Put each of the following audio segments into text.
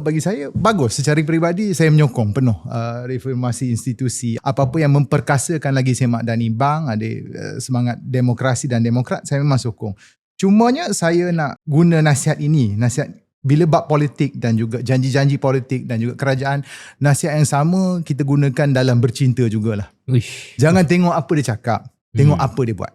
Bagi saya bagus, secara peribadi saya menyokong penuh reformasi institusi. Apa-apa yang memperkasakan lagi Semak Dani Bang, ada semangat demokrasi dan demokrat, saya memang sokong. Cumanya saya nak guna nasihat ini, nasihat bila bab politik dan juga janji-janji politik dan juga kerajaan, nasihat yang sama kita gunakan dalam bercinta jugalah. Jangan tengok apa dia cakap, tengok apa dia buat.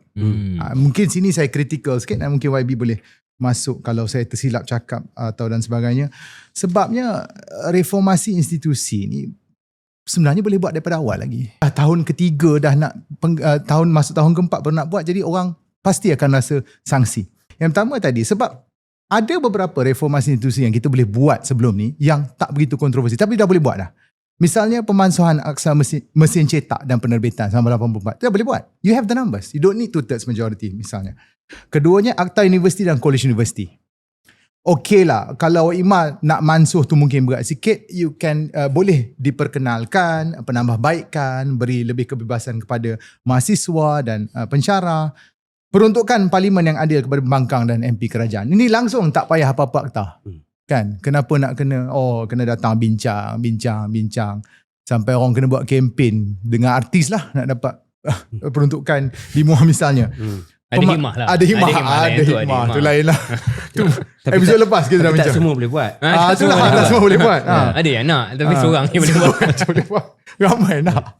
Mungkin sini saya kritikal sikit dan mungkin YB boleh masuk kalau saya tersilap cakap atau dan sebagainya. Sebabnya reformasi institusi ni sebenarnya boleh buat daripada awal lagi. Tahun ketiga dah nak, masuk tahun keempat baru nak buat, jadi orang pasti akan rasa sanksi. Yang pertama tadi, sebab ada beberapa reformasi institusi yang kita boleh buat sebelum ni yang tak begitu kontroversi, tapi dah boleh buat dah. Misalnya pemansuhan aksa mesin cetak dan penerbitan selama 84, dah boleh buat. You have the numbers. You don't need two-thirds majority misalnya. Keduanya, Akta Universiti dan College Universiti. Okey lah, kalau Imal nak mansuh tu mungkin berat sikit, you can boleh diperkenalkan, penambahbaikkan, beri lebih kebebasan kepada mahasiswa dan pensyarah, peruntukan parlimen yang adil kepada pembangkang dan MP kerajaan. Ini langsung tak payah apa-apa akta. Kan? Kenapa nak kena datang bincang sampai orang kena buat kempen dengan artis lah nak dapat peruntukan di MUA misalnya. Ada hikmah lah. Ada hikmah. Tu lain lah. Tu episod lepas kita dah bincang. Tak semua boleh buat. Itulah, tak semua boleh buat. Ada yang nak, tapi seorang yang boleh buat. Ramai nak.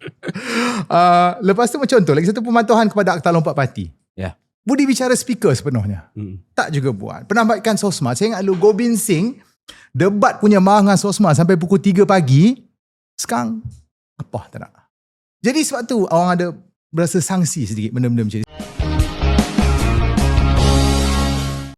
Lepas tu contoh, lagi satu, pemantauan kepada Akta Lompat Parti. Budi bicara speaker sepenuhnya. Tak juga buat. Penambahkan Sosma. Saya ingat dulu Gobind Singh debat punya marah dengan Sosma sampai pukul 3 pagi. Sekarang apa tak nak. Jadi sebab tu orang ada berasa sanksi sedikit benda-benda macam ni.